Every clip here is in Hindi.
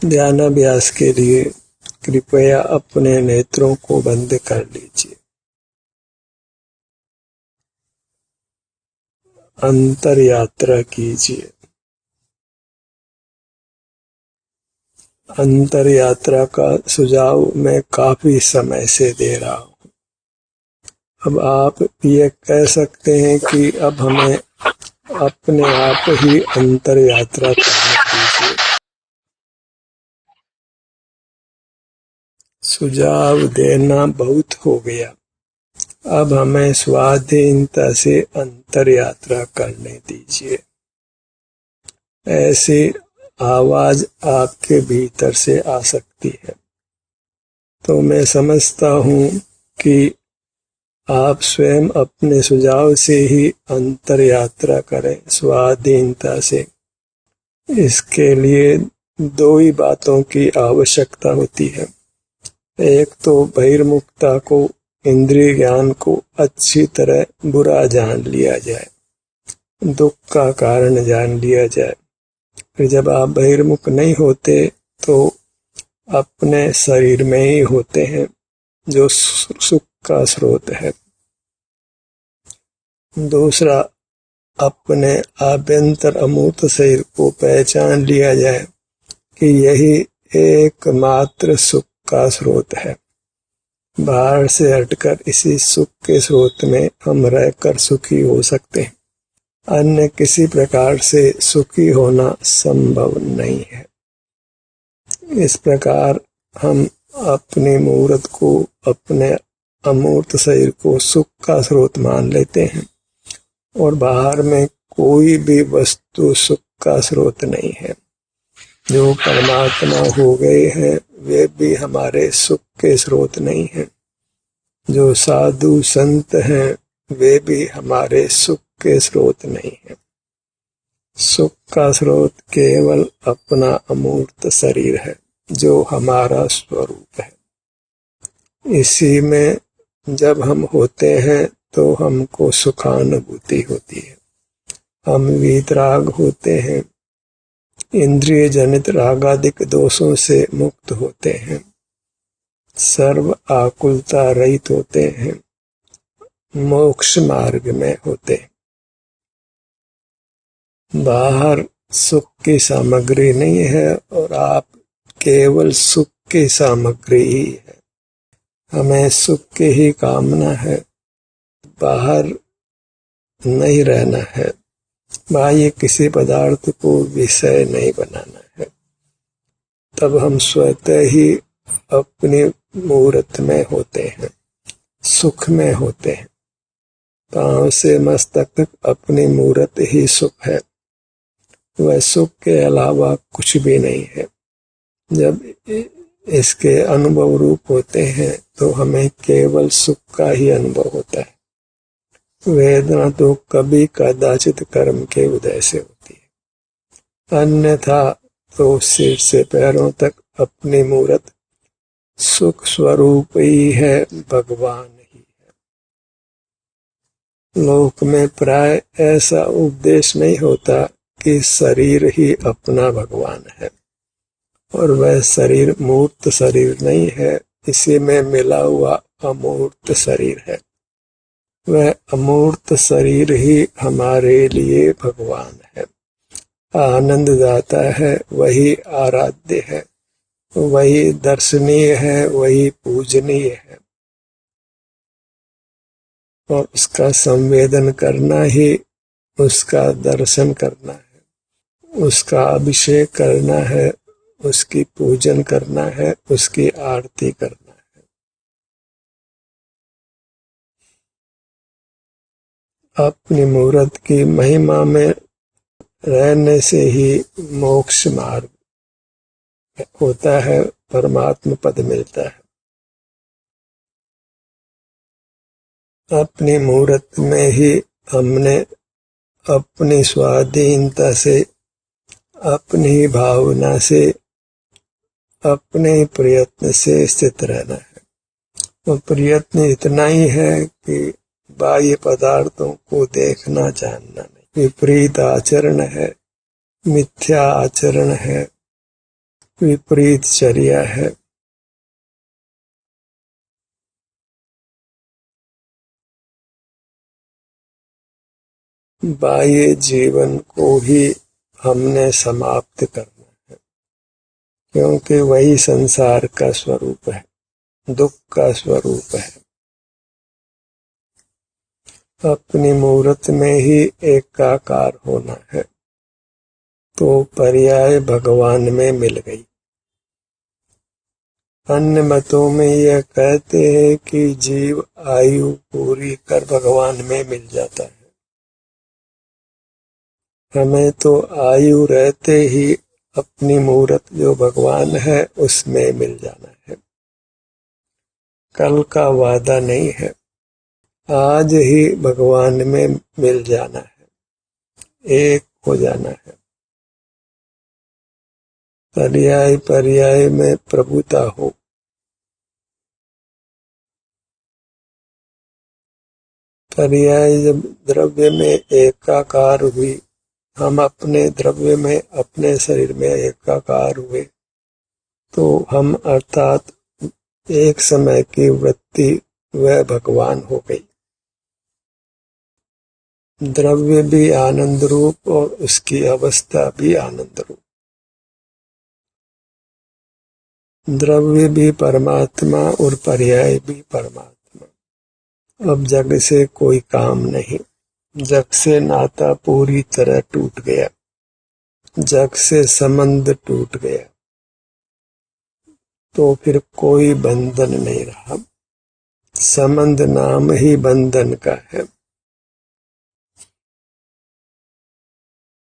ध्यानाभ्यास के लिए कृपया अपने नेत्रों को बंद कर लीजिए। अंतर यात्रा कीजिए। अंतर यात्रा का सुझाव मैं काफी समय से दे रहा हूँ। अब आप ये कह सकते हैं कि अब हमें अपने आप ही अंतर यात्रा करने दीजिए। सुझाव देना बहुत हो गया, अब हमें स्वाधीनता से अंतर यात्रा करने दीजिए। ऐसी आवाज आपके भीतर से आ सकती है, तो मैं समझता हूँ कि आप स्वयं अपने सुझाव से ही अंतर यात्रा करें स्वाधीनता से। इसके लिए दो ही बातों की आवश्यकता होती है। एक तो बहिर्मुखता को, इंद्रिय ज्ञान को अच्छी तरह बुरा जान लिया जाए, दुख का कारण जान लिया जाए। फिर जब आप बहिर्मुख नहीं होते तो अपने शरीर में ही होते हैं, जो सुख का स्रोत है। दूसरा, अपने आभ्यंतर अमूर्त शरीर को पहचान लिया जाए कि यही एकमात्र सुख का स्रोत है। बाहर से हटकर इसी सुख के स्रोत में हम रहकर सुखी हो सकते हैं, अन्य किसी प्रकार से सुखी होना संभव नहीं है। इस प्रकार हम अपने मूर्त को, अपने अमूर्त शरीर को सुख का स्रोत मान लेते हैं और बाहर में कोई भी वस्तु सुख का स्रोत नहीं है। जो परमात्मा हो गए हैं वे भी हमारे सुख के स्रोत नहीं हैं। जो साधु संत हैं वे भी हमारे सुख के स्रोत नहीं हैं। सुख का स्रोत केवल अपना अमूर्त शरीर है, जो हमारा स्वरूप है। इसी में जब हम होते हैं तो हमको सुखानुभूति होती है। हम वीतराग होते हैं, इंद्रिय जनित रागादिक दोषों से मुक्त होते हैं, सर्व आकुलता रहित होते हैं, मोक्ष मार्ग में होते हैं। बाहर सुख की सामग्री नहीं है और आप केवल सुख की सामग्री ही है। हमें सुख की ही कामना है, बाहर नहीं रहना है, बाह्य किसी पदार्थ को विषय नहीं बनाना है। तब हम स्वतः ही अपनी मूर्त में होते हैं, सुख में होते हैं। पांव से मस्तक तक अपनी मूर्त ही सुख है, वह सुख के अलावा कुछ भी नहीं है। जब इसके अनुभव रूप होते हैं तो हमें केवल सुख का ही अनुभव होता है। वेदना तो कभी कदाचित कर्म के उदय से होती है, अन्यथा तो सिर से पैरों तक अपनी मूर्त सुख स्वरूप ही है, भगवान ही है। लोक में प्राय ऐसा उपदेश नहीं होता कि शरीर ही अपना भगवान है, और वह शरीर मूर्त शरीर नहीं है, इसी में मिला हुआ अमूर्त शरीर है। वह अमूर्त शरीर ही हमारे लिए भगवान है, आनंद दाता है, वही आराध्य है, वही दर्शनीय है, वही पूजनीय है। और उसका संवेदन करना ही उसका दर्शन करना है, उसका अभिषेक करना है, उसकी पूजन करना है, उसकी आरती करना है। अपनी मूर्त की महिमा में रहने से ही मोक्ष मार्ग होता है, परमात्मा पद मिलता है। अपनी मूर्त में ही हमने अपनी स्वाधीनता से, अपनी भावना से, अपने प्रयत्न से स्थित रहना है। और प्रयत्न इतना ही है कि बाह्य पदार्थों को देखना जानना नहीं। विपरीत आचरण है, मिथ्या आचरण है, विपरीत चर्या है। बाह्य जीवन को ही हमने समाप्त करना है, क्योंकि वही संसार का स्वरूप है, दुख का स्वरूप है। अपनी मूर्त में ही एकाकार होना है, तो पर्याय भगवान में मिल गई। अन्य मतों में यह कहते हैं कि जीव आयु पूरी कर भगवान में मिल जाता है। हमें तो आयु रहते ही अपनी मूर्त जो भगवान है उसमें मिल जाना है। कल का वादा नहीं है, आज ही भगवान में मिल जाना है, एक हो जाना है। पर्याय पर्याय में प्रभुता हो। पर्याय जब द्रव्य में एकाकार हुई, हम अपने द्रव्य में अपने शरीर में एकाकार हुए, तो हम अर्थात एक समय की वृत्ति वह भगवान हो गई। द्रव्य भी आनंद रूप और उसकी अवस्था भी आनंद रूप। द्रव्य भी परमात्मा और पर्याय भी परमात्मा। अब जग से कोई काम नहीं, जग से नाता पूरी तरह टूट गया, जग से संबंध टूट गया, तो फिर कोई बंधन नहीं रहा। संबंध नाम ही बंधन का है।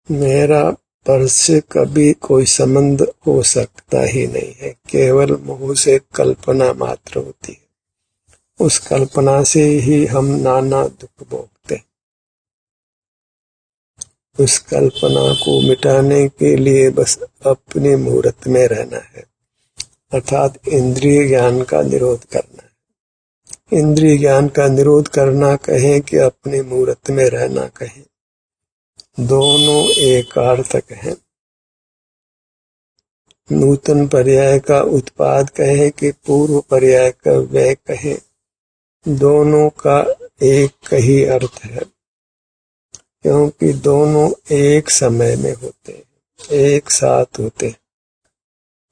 मेरा पर से कभी कोई संबंध हो सकता ही नहीं है, केवल मुंह से कल्पना मात्र होती है। उस कल्पना से ही हम नाना दुख भोगते। उस कल्पना को मिटाने के लिए बस अपनी मूर्त में रहना है, अर्थात इंद्रिय ज्ञान का निरोध करना है। इंद्रिय ज्ञान का निरोध करना कहें कि अपनी मूर्त में रहना कहें, दोनों एकार्थक हैं। नूतन पर्याय का उत्पाद कहें कि पूर्व पर्याय का व्यय कहें, दोनों का एक ही अर्थ है, क्योंकि दोनों एक समय में होते हैं, एक साथ होते हैं।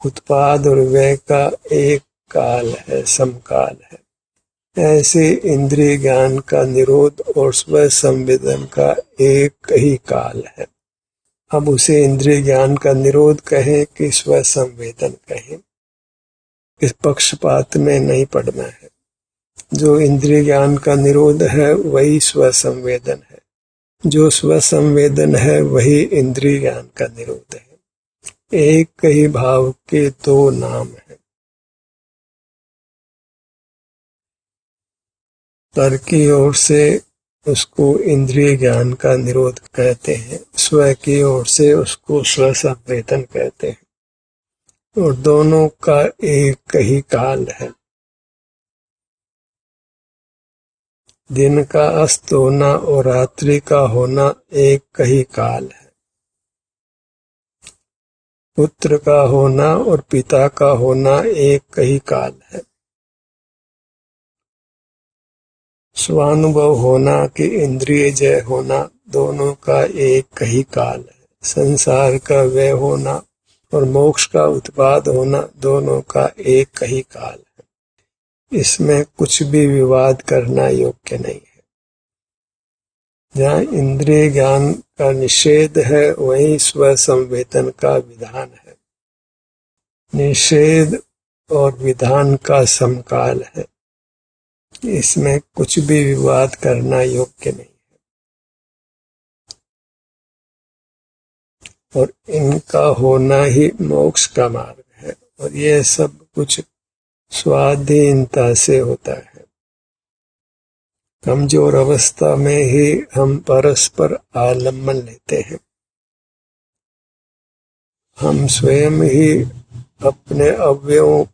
उत्पाद और व्यय का एक काल है, समकाल है। ऐसे इंद्रिय ज्ञान का निरोध और स्व संवेदन का एक ही काल है। अब उसे इंद्रिय ज्ञान का निरोध कहें कि स्व संवेदन कहें, इस पक्षपात में नहीं पड़ना है। जो इंद्रिय ज्ञान का निरोध है वही स्व संवेदन है, जो स्व संवेदन है वही इंद्रिय ज्ञान का निरोध है। एक ही भाव के दो नाम हैं। पर की ओर से उसको इंद्रिय ज्ञान का निरोध कहते हैं, स्व की ओर से उसको स्व संवेदन कहते हैं, और दोनों का एक ही काल है। दिन का अस्त होना और रात्रि का होना एक ही काल है। पुत्र का होना और पिता का होना एक ही काल है। स्वानुभव होना कि इंद्रिय जय होना दोनों का एक ही काल है। संसार का व्यय होना और मोक्ष का उत्पाद होना दोनों का एक ही काल है। इसमें कुछ भी विवाद करना योग्य नहीं है। जहाँ इंद्रिय ज्ञान का निषेध है वहीं स्व संवेदन का विधान है। निषेध और विधान का समकाल है, इसमें कुछ भी विवाद करना योग्य नहीं है। और इनका होना ही मोक्ष का मार्ग है, और यह सब कुछ स्वाधीनता से होता है। कमजोर अवस्था में ही हम परस्पर आलम्बन लेते हैं। हम स्वयं ही अपने अवयवों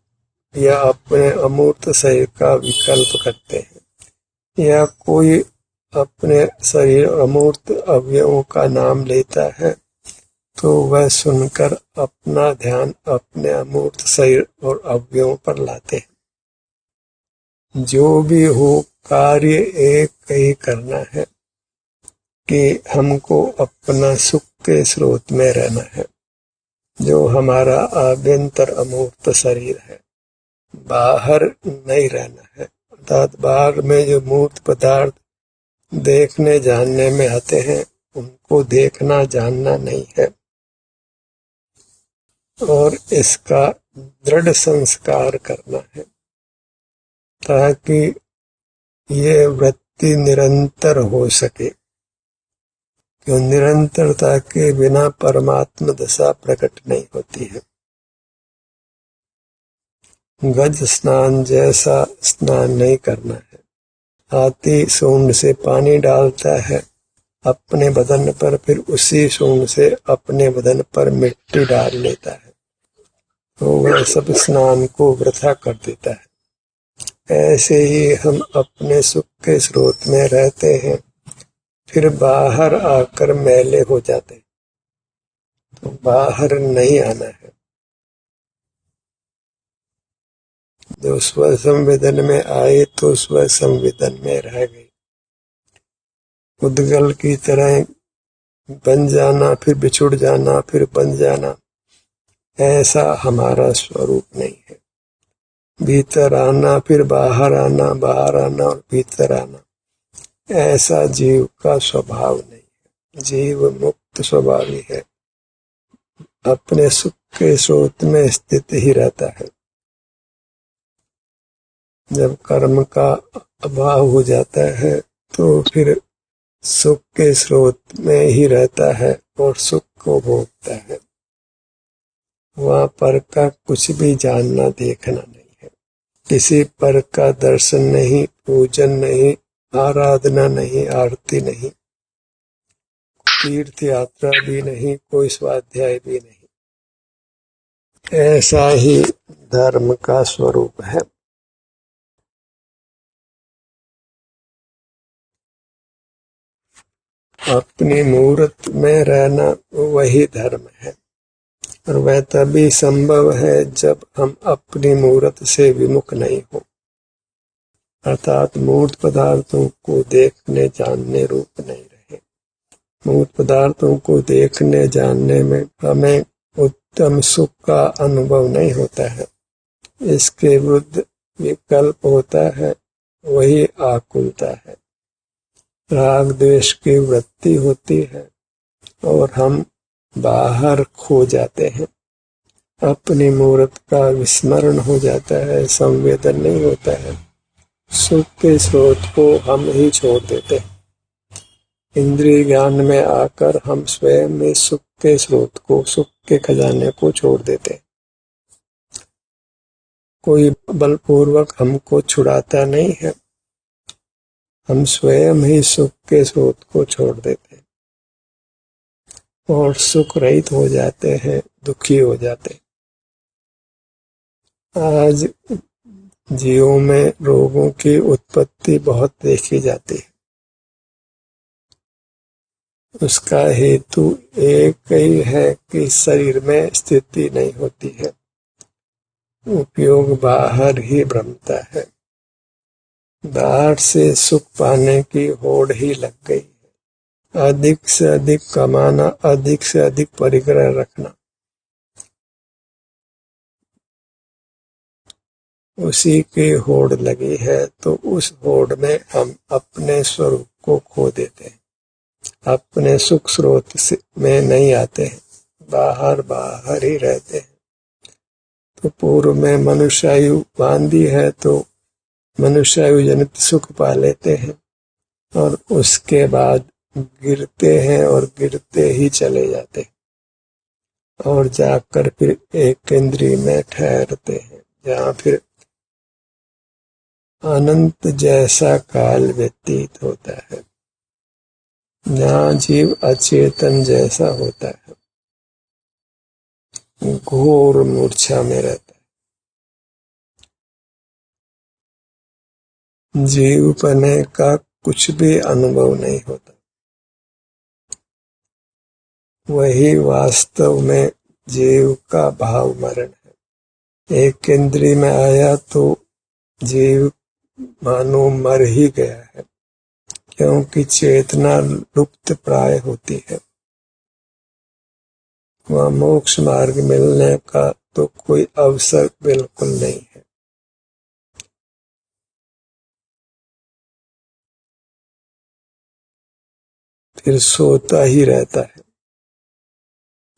या अपने अमूर्त शरीर का विकल्प करते हैं, या कोई अपने शरीर अमूर्त अवयवों का नाम लेता है तो वह सुनकर अपना ध्यान अपने अमूर्त शरीर और अवयवों पर लाते हैं। जो भी हो, कार्य एक ही करना है कि हमको अपना सुख के स्रोत में रहना है, जो हमारा आभ्यंतर अमूर्त शरीर है। बाहर नहीं रहना है, अर्थात बाहर में जो मूर्त पदार्थ देखने जानने में आते हैं उनको देखना जानना नहीं है, और इसका दृढ़ संस्कार करना है ताकि ये वृत्ति निरंतर हो सके। क्यों? निरंतरता के बिना परमात्म दशा प्रकट नहीं होती है। गज स्नान जैसा स्नान नहीं करना है। हाथी सूंड से पानी डालता है अपने बदन पर, फिर उसी सूंड से अपने बदन पर मिट्टी डाल लेता है, तो वह सब स्नान को वृथा कर देता है। ऐसे ही हम अपने सुख के स्रोत में रहते हैं, फिर बाहर आकर मैले हो जाते हैं, तो बाहर नहीं आना है। जो स्व संवेदन में आए तो स्व संवेदन में रह गए। उद्गल की तरह बन जाना, फिर बिछुड़ जाना, फिर बन जाना, ऐसा हमारा स्वरूप नहीं है। भीतर आना, फिर बाहर आना, बाहर आना और भीतर आना, ऐसा जीव का स्वभाव नहीं है। जीव मुक्त स्वभावी है, अपने सुख के स्रोत में स्थित ही रहता है। जब कर्म का अभाव हो जाता है तो फिर सुख के स्रोत में ही रहता है और सुख को भोगता है। वहाँ पर का कुछ भी जानना देखना नहीं है, किसी पर का दर्शन नहीं, पूजन नहीं, आराधना नहीं, आरती नहीं, तीर्थ यात्रा भी नहीं, कोई स्वाध्याय भी नहीं। ऐसा ही धर्म का स्वरूप है। अपनी मूर्त में रहना वही धर्म है, और वह तभी संभव है जब हम अपनी मूर्त से विमुख नहीं हो, अर्थात मूर्त पदार्थों को देखने जानने रूप नहीं रहे। मूर्त पदार्थों को देखने जानने में हमें उत्तम सुख का अनुभव नहीं होता है, इसके विरुद्ध विकल्प होता है, वही आकुलता है। राग द्वेष की वृत्ति होती है और हम बाहर खो जाते हैं, अपनी मूर्त का विस्मरण हो जाता है, संवेदन नहीं होता है, सुख के स्रोत को हम ही छोड़ देते हैं। इंद्रिय ज्ञान में आकर हम स्वयं में सुख के स्रोत को, सुख के खजाने को छोड़ देते हैं। कोई बलपूर्वक हमको छुड़ाता नहीं है, हम स्वयं ही सुख के स्रोत को छोड़ देते हैं और सुख रहित हो जाते हैं, दुखी हो जाते हैं। आज जीवों में रोगों की उत्पत्ति बहुत देखी जाती है। उसका हेतु एक ही है कि शरीर में स्थिति नहीं होती है, उपयोग बाहर ही भ्रमता है। बाहर से सुख पाने की होड़ ही लग गई है। अधिक से अधिक कमाना, अधिक से अधिक परिग्रह रखना, उसी की होड़ लगी है, तो उस होड़ में हम अपने स्वरूप को खो देते हैं, अपने सुख स्रोत में नहीं आते हैं, बाहर बाहर ही रहते हैं। तो पूर्व में मनुष्यायु बांधी है तो मनुष्यायु जनित सुख पा लेते हैं, और उसके बाद गिरते हैं और गिरते ही चले जाते हैं, और जाकर फिर एक इंद्रिय में ठहरते हैं, जहाँ फिर अनंत जैसा काल व्यतीत होता है, जहाँ जीव अचेतन जैसा होता है, घोर मूर्छा में रहता है, जीवपने का कुछ भी अनुभव नहीं होता। वही वास्तव में जीव का भाव मरण है। एक इंद्रिय में आया तो जीव मानो मर ही गया है, क्योंकि चेतना लुप्त प्राय होती है। वह मोक्ष मार्ग मिलने का तो कोई अवसर बिल्कुल नहीं है। फिर सोता ही रहता है,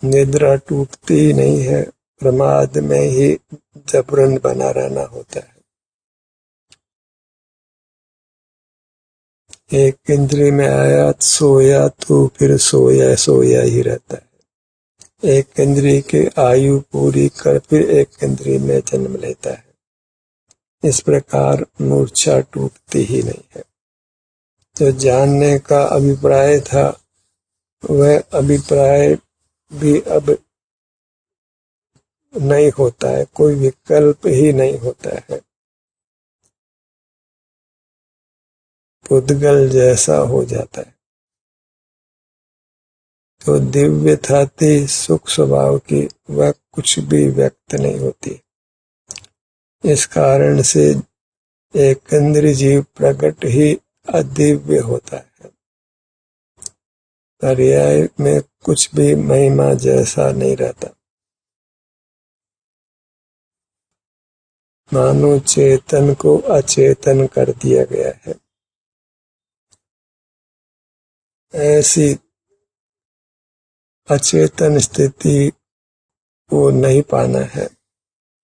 निद्रा टूटती ही नहीं है, प्रमाद में ही जबरन बना रहना होता है। एक इंद्रिय में आया सोया तो फिर सोया सोया ही रहता है। एक इंद्रिय की आयु पूरी कर फिर एक इंद्रिय में जन्म लेता है। इस प्रकार मूर्छा टूटती ही नहीं है। जो जानने का अभिप्राय था वह अभिप्राय भी अब नहीं होता है, कोई विकल्प ही नहीं होता है। पुद्गल जैसा हो जाता है। तो दिव्य थाती सुख स्वभाव की वह कुछ भी व्यक्त नहीं होती। इस कारण से एक इंद्रिय जीव प्रकट ही अदिव्य होता है। पर्याय में कुछ भी महिमा जैसा नहीं रहता। मानो चेतन को अचेतन कर दिया गया है। ऐसी अचेतन स्थिति को नहीं पाना है,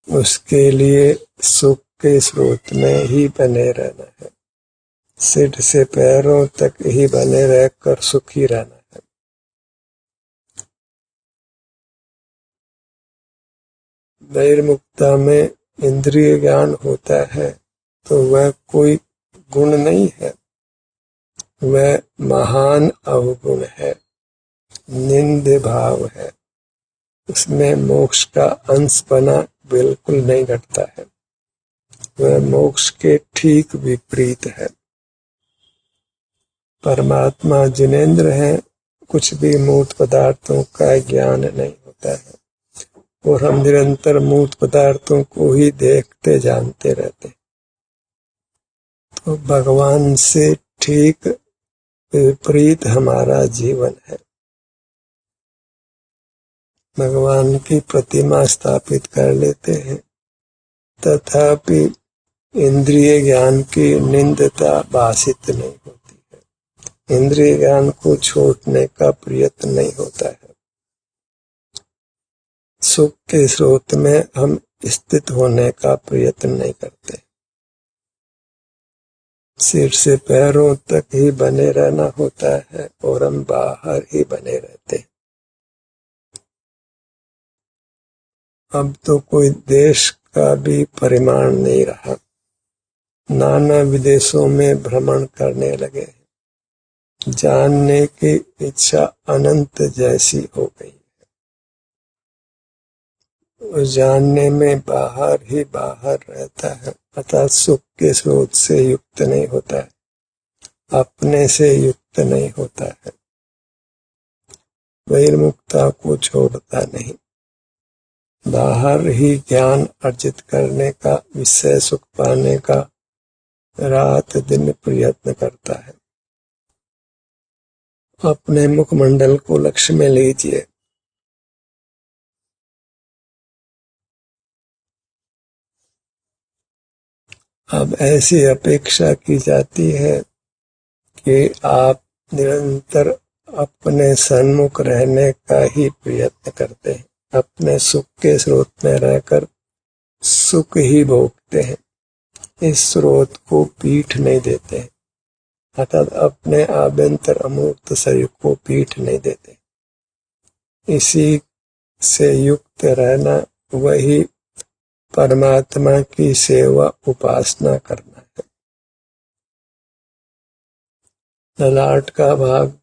उसके लिए सुख के स्रोत में ही बने रहना है। सिर से पैरों तक ही बने रहकर सुखी रहना है। बहिर्मुखता में इंद्रिय ज्ञान होता है तो वह कोई गुण नहीं है, वह महान अवगुण है, निंद्य भाव है। उसमें मोक्ष का अंश बना बिल्कुल नहीं घटता है, वह मोक्ष के ठीक विपरीत है। परमात्मा जिनेंद्र है, कुछ भी मूर्त पदार्थों का ज्ञान नहीं होता है और हम निरंतर मूर्त पदार्थों को ही देखते जानते रहते हैं। तो भगवान से ठीक विपरीत हमारा जीवन है। भगवान की प्रतिमा स्थापित कर लेते हैं, तथापि इंद्रिय ज्ञान की निंदता भाषित नहीं होती है। इंद्रिय ज्ञान को छोड़ने का प्रयत्न नहीं होता है। सुख के स्रोत में हम स्थित होने का प्रयत्न नहीं करते। सिर से पैरों तक ही बने रहना होता है और हम बाहर ही बने रहते हैं। अब तो कोई देश का भी परिमाण नहीं रहा। नाना विदेशों में भ्रमण करने लगे, जानने की इच्छा अनंत जैसी हो गई है। जानने में बाहर ही बाहर रहता है, अर्थात सुख के स्रोत से युक्त नहीं होता है, अपने से युक्त नहीं होता है, बहिर्मुखता को छोड़ता नहीं। बाहर ही ज्ञान अर्जित करने का, विषय सुख पाने का रात दिन प्रयत्न करता है। अपने मुखमंडल को लक्ष्य में लीजिए। अब ऐसी अपेक्षा की जाती है कि आप निरंतर अपने सन्मुख रहने का ही प्रयत्न करते हैं, अपने सुख के स्रोत में रहकर सुख ही भोगते हैं, इस स्रोत को पीठ नहीं देते हैं, अर्थात अपने आभ्यंतर अमूर्त शरीर को पीठ नहीं देते। इसी से युक्त रहना वही परमात्मा की सेवा उपासना करना है। ललाट का भाग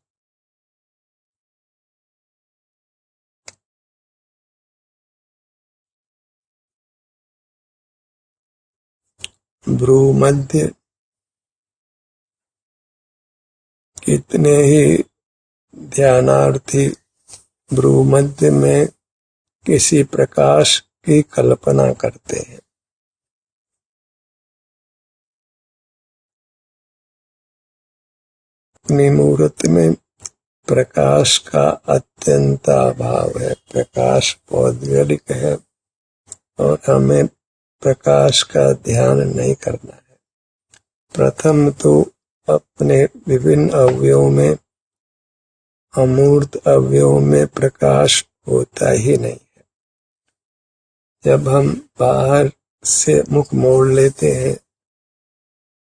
भ्रू मध्य कितने ही ध्यानार्थी भ्रूमध्य में किसी प्रकाश की कल्पना करते हैं। अपनी मूर्ति में प्रकाश का अत्यंत अभाव है। प्रकाश पौद्गलिक है और हमें प्रकाश का ध्यान नहीं करना है। प्रथम तो अपने विभिन्न अवयवों में, अमूर्त अवयवों में प्रकाश होता ही नहीं है। जब हम बाहर से मुख मोड़ लेते हैं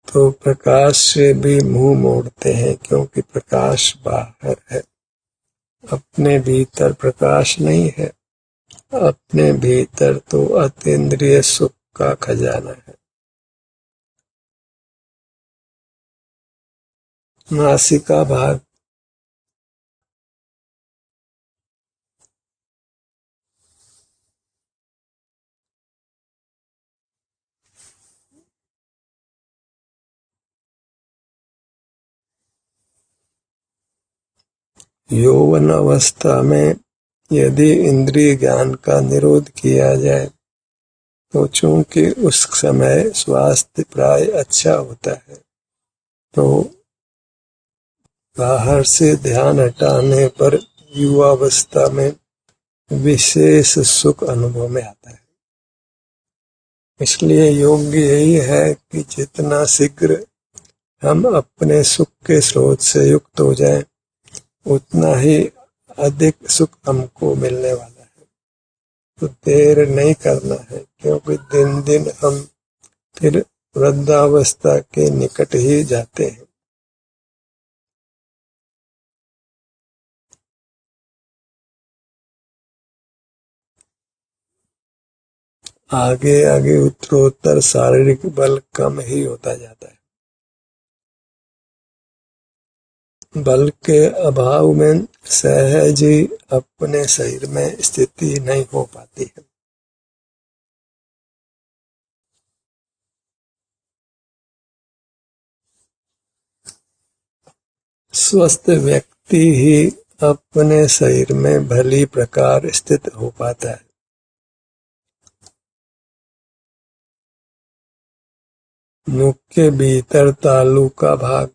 तो प्रकाश से भी मुंह मोड़ते हैं, क्योंकि प्रकाश बाहर है, अपने भीतर प्रकाश नहीं है। अपने भीतर तो अतीन्द्रिय सुख का खजाना है। नासिका भाग यौवन अवस्था में यदि इंद्रिय ज्ञान का निरोध किया जाए तो चूंकि उस समय स्वास्थ्य प्राय अच्छा होता है, तो बाहर से ध्यान हटाने पर युवावस्था में विशेष सुख अनुभव में आता है। इसलिए योग्य यही है कि जितना शीघ्र हम अपने सुख के स्रोत से युक्त हो जाएं, उतना ही अधिक सुख हमको मिलने वाला है। तो देर नहीं करना है, क्योंकि दिन दिन हम फिर वृद्धावस्था के निकट ही जाते हैं। आगे आगे उत्तरोत्तर शारीरिक बल कम ही होता जाता है। बल के अभाव में सहज ही अपने शरीर में स्थिति नहीं हो पाती है। स्वस्थ व्यक्ति ही अपने शरीर में भली प्रकार स्थित हो पाता है। मुख के भीतर तालू का भाग,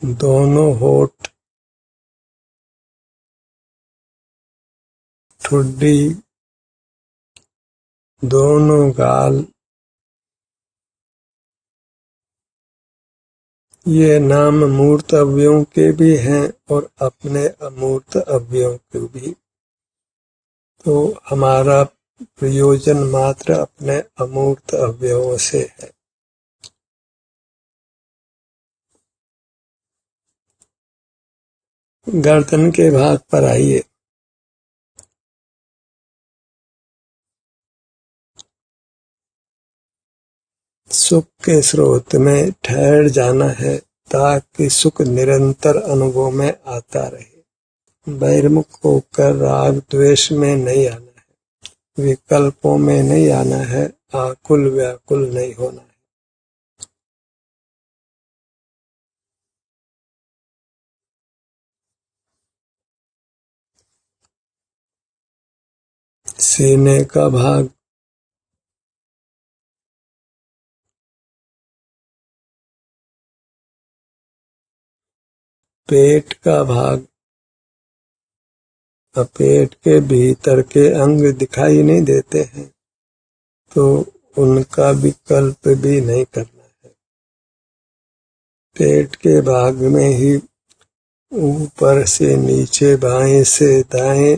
दोनों होठ, ठुड्डी, दोनों गाल, ये नाम मूर्त अवयवों के भी हैं और अपने अमूर्त अवयवों के भी। तो हमारा प्रयोजन मात्र अपने अमूर्त अवयवों से है। गर्दन के भाग पर आइए। सुख के स्रोत में ठहर जाना है, ताकि सुख निरंतर अनुभव में आता रहे। बहिर्मुख होकर राग द्वेष में नहीं आना है, विकल्पों में नहीं आना है, आकुल व्याकुल नहीं होना है। सीने का भाग, पेट का भाग, पेट के भीतर के अंग दिखाई नहीं देते हैं, तो उनका विकल्प भी नहीं करना है। पेट के भाग में ही ऊपर से नीचे, बाएं से दाएं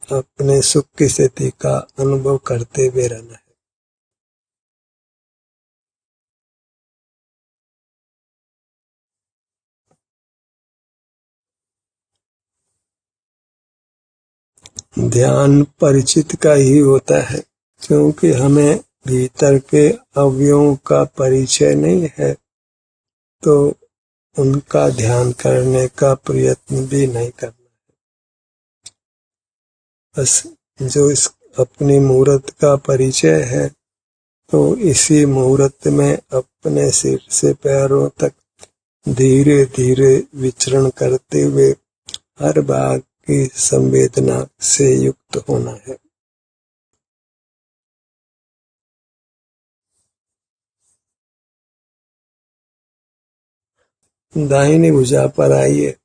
अपने सुख की स्थिति का अनुभव करते हुए रहना है। ध्यान परिचित का ही होता है, क्योंकि हमें भीतर के अवयवों का परिचय नहीं है, तो उनका ध्यान करने का प्रयत्न भी नहीं करना है। बस जो इस अपनी मूर्त का परिचय है, तो इसी मूर्त में अपने सिर से पैरों तक धीरे धीरे विचरण करते हुए हर भाग की संवेदना से युक्त होना है। दाहिनी भुजा पर आइए।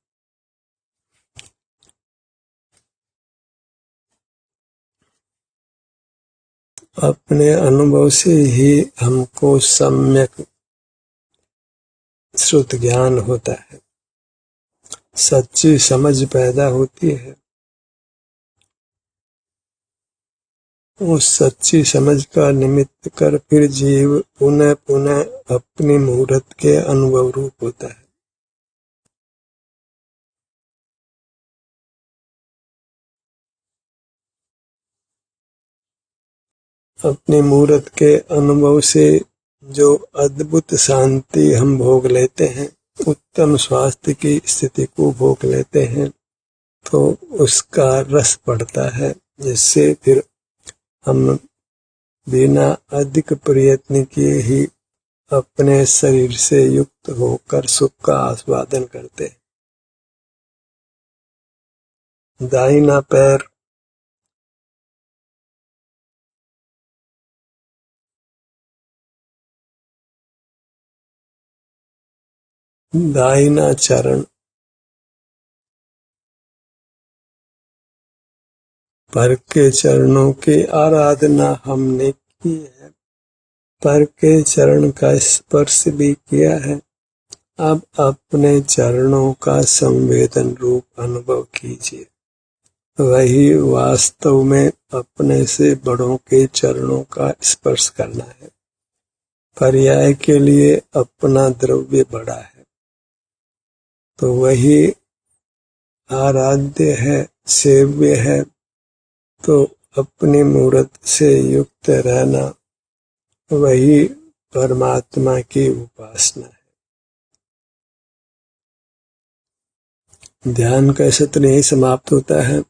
अपने अनुभव से ही हमको सम्यक श्रुत ज्ञान होता है, सच्ची समझ पैदा होती है। उस सच्ची समझ का निमित्त कर फिर जीव पुनः पुनः अपनी मूर्त के अनुभव रूप होता है। अपनी मूर्त के अनुभव से जो अद्भुत शांति हम भोग लेते हैं, उत्तम स्वास्थ्य की स्थिति को भोग लेते हैं, तो उसका रस पड़ता है, जिससे फिर हम बिना अधिक प्रयत्न किए ही अपने शरीर से युक्त होकर सुख का आस्वादन करते हैं। दाहिना पैर दाहिना चरण पर के चरणों की आराधना हमने की है, पर के चरण का स्पर्श भी किया है। अब अपने चरणों का संवेदन रूप अनुभव कीजिए। वही वास्तव में अपने से बड़ों के चरणों का स्पर्श करना है। पर्याय के लिए अपना द्रव्य बड़ा है, तो वही आराध्य है, सेव्य है, तो अपनी मूर्त से युक्त रहना वही परमात्मा की उपासना है। ध्यान का सत्र यही समाप्त होता है।